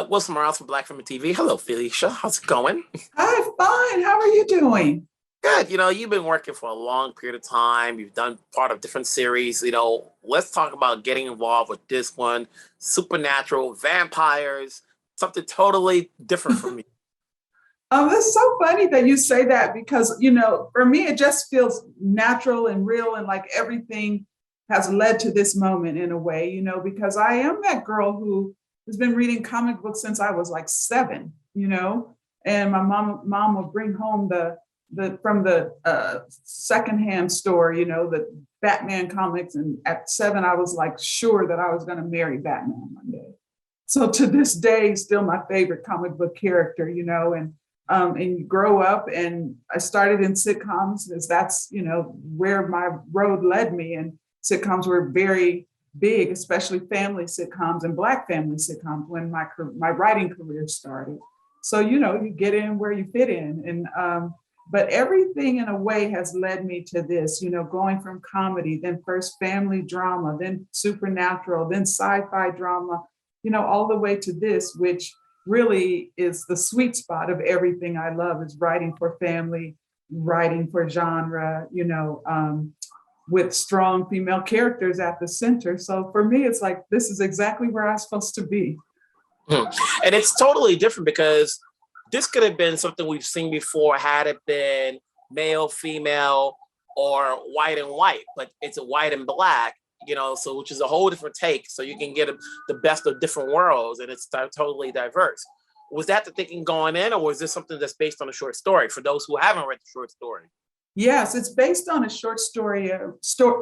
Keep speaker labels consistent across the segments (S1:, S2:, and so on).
S1: Wilson Morales from Black Film TV. Hello, Felicia. How's it going?
S2: Hi, fine. How are you doing?
S1: Good. You've been working for a long period of time. You've done part of different series. Let's talk about getting involved with this one. Supernatural, vampires, something totally different from me.
S2: It's so funny that you say that because, for me, it just feels natural and real and like everything has led to this moment in a way, because I am that girl who has been reading comic books since I was like 7, and my mom would bring home the from the secondhand store, the Batman comics. And at 7, I was like sure that I was going to marry Batman one day. So to this day, still my favorite comic book character, and you grow up, and I started in sitcoms because that's, where my road led me. And sitcoms were very big, especially family sitcoms and Black family sitcoms when my writing career started. So, you get in where you fit in. And but everything in a way has led me to this, going from comedy, then first family drama, then supernatural, then sci-fi drama, all the way to this, which really is the sweet spot of everything I love, is writing for family, writing for genre, with strong female characters at the center. So for me, it's like, this is exactly where I'm supposed to be.
S1: And it's totally different because this could have been something we've seen before had it been male, female, or white and white, but it's a white and Black, so which is a whole different take. So you can get the best of different worlds, and it's totally diverse. Was that the thinking going in, or was this something that's based on a short story for those who haven't read the short story?
S2: Yes, it's based on a short story, a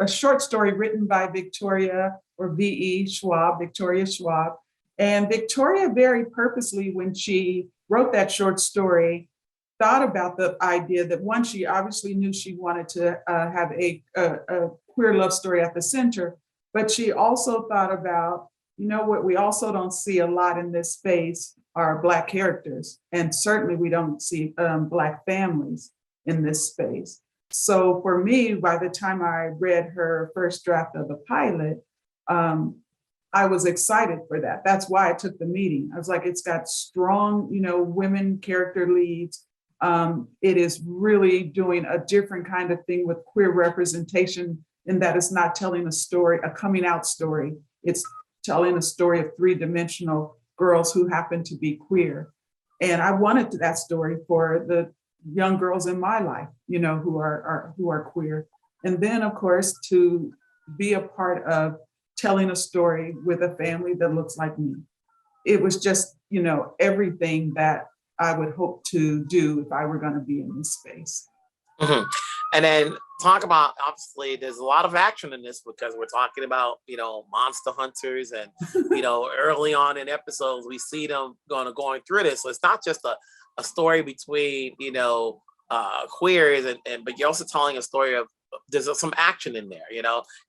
S2: short story written by Victoria, or V.E. Schwab, Victoria Schwab. And Victoria very purposely, when she wrote that short story, thought about the idea that, one, she obviously knew she wanted to have a queer love story at the center, but she also thought about, what we also don't see a lot in this space are Black characters. And certainly we don't see Black families in this space. So for me, by the time I read her first draft of the pilot, I was excited for that. That's why I took the meeting. I was like, it's got strong, women character leads. It is really doing a different kind of thing with queer representation, in that it's not telling a story, a coming out story. It's telling a story of 3-dimensional girls who happen to be queer. And I wanted that story for the young girls in my life, who are queer. And then, of course, to be a part of telling a story with a family that looks like me. It was just, everything that I would hope to do if I were going to be in this space.
S1: Mm-hmm. And then talk about, obviously, there's a lot of action in this because we're talking about, monster hunters. And, early on in episodes, we see them going through this. So it's not just a story between, queers, but you're also telling a story of, there's some action in there,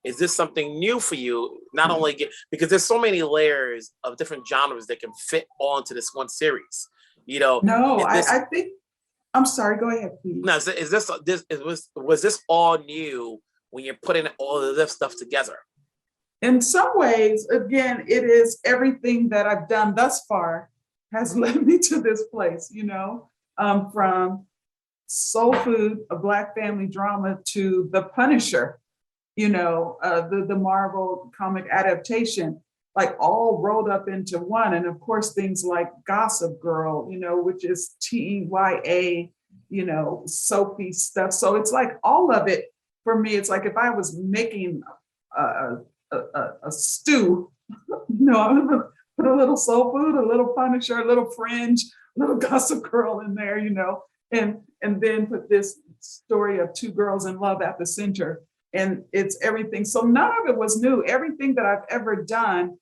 S1: is this something new for you? Not only because there's so many layers of different genres that can fit onto this one series,
S2: No, I think, I'm sorry, go ahead, please.
S1: No, was this all new when you're putting all of this stuff together?
S2: In some ways, again, it is everything that I've done thus far has led me to this place, from Soul Food, a Black family drama, to The Punisher, the Marvel comic adaptation, like all rolled up into one. And of course, things like Gossip Girl, which is TEYA, soapy stuff. So it's like all of it for me. It's like if I was making a stew, I would put a little Soul Food, a little Punisher, a little Fringe, a little Gossip Girl in there, and then put this story of 2 girls in love at the center. And it's everything. So none of it was new. Everything that I've ever done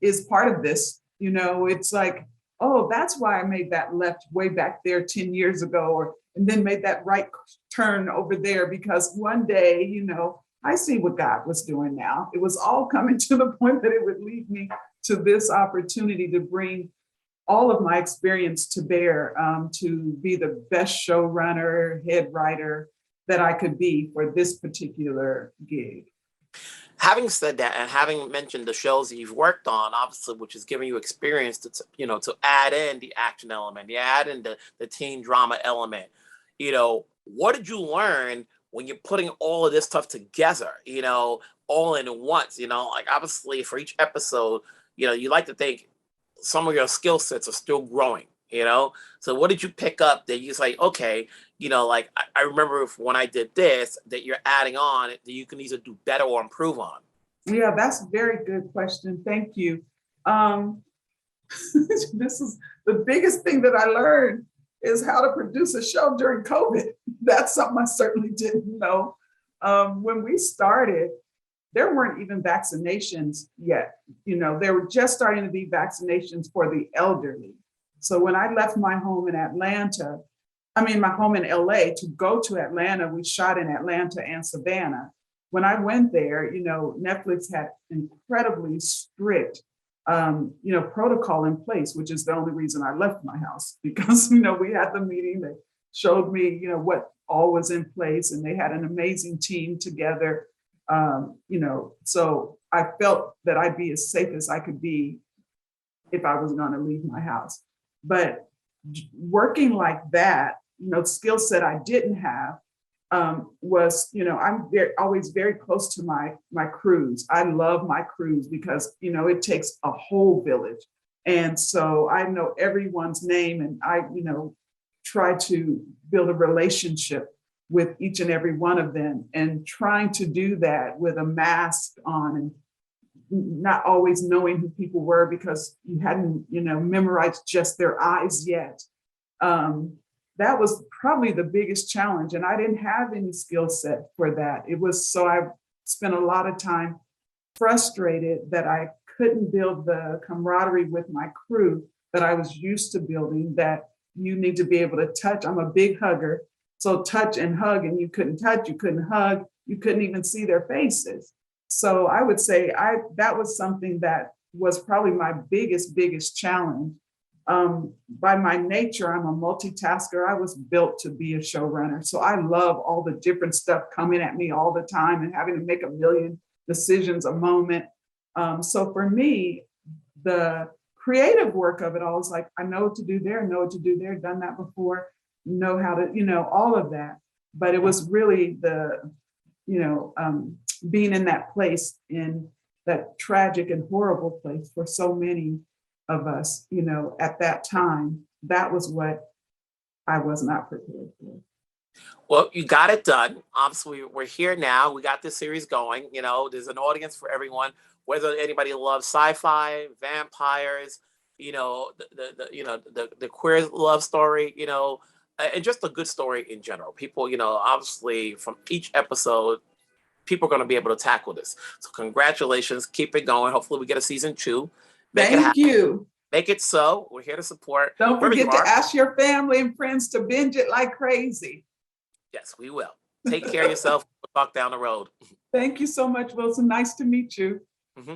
S2: is part of this. It's like, oh, that's why I made that left way back there 10 years ago, and then made that right turn over there, because one day, I see what God was doing now. It was all coming to the point that it would lead me to this opportunity to bring all of my experience to bear, to be the best showrunner, head writer that I could be for this particular gig.
S1: having said that, and having mentioned the shows that you've worked on, obviously, which is giving you experience to, to add in the action element, you add in the teen drama element, what did you learn when you're putting all of this stuff together, all in once, like obviously for each episode, you like to think some of your skill sets are still growing, So what did you pick up that you say, okay, like I remember when I did this, that you're adding on that you can either do better or improve on?
S2: Yeah, that's a very good question. Thank you. Um, this is the biggest thing that I learned is how to produce a show during COVID. That's something I certainly didn't know. When we started, there weren't even vaccinations yet. There were just starting to be vaccinations for the elderly. So when I left my home in Atlanta, my home in LA to go to Atlanta, we shot in Atlanta and Savannah. When I went there, Netflix had incredibly strict, protocol in place, which is the only reason I left my house because, we had the meeting that showed me, what all was in place, and they had an amazing team together. So I felt that I'd be as safe as I could be if I was going to leave my house. But working like that, skill set I didn't have was, I'm always very close to my crews. I love my crews because, it takes a whole village. And so I know everyone's name, and I, try to build a relationship with each and every one of them, and trying to do that with a mask on and not always knowing who people were because you hadn't, memorized just their eyes yet. That was probably the biggest challenge. And I didn't have any skill set for that. So I spent a lot of time frustrated that I couldn't build the camaraderie with my crew that I was used to building, that you need to be able to touch. I'm a big hugger. So touch and hug, and you couldn't touch, you couldn't hug, you couldn't even see their faces. So I would say that was something that was probably my biggest challenge. By my nature, I'm a multitasker. I was built to be a showrunner. So I love all the different stuff coming at me all the time and having to make a million decisions a moment. So for me, the creative work of it all is like, I know what to do there, know what to do there, done that before, know how to, all of that. But it was really the, being in that place, in that tragic and horrible place for so many of us, at that time, that was what I was not prepared for.
S1: Well, you got it done. Obviously, we're here now. We got this series going. There's an audience for everyone, whether anybody loves sci-fi, vampires, the queer love story, and just a good story in general. People, obviously from each episode, people are going to be able to tackle this. So congratulations. Keep it going. Hopefully we get a season 2.
S2: Thank you.
S1: Make it so. We're here to support.
S2: Don't forget to ask your family and friends to binge it like crazy.
S1: Yes, we will. Take care of yourself. We'll talk down the road.
S2: Thank you so much, Wilson. Nice to meet you.
S1: Mm-hmm.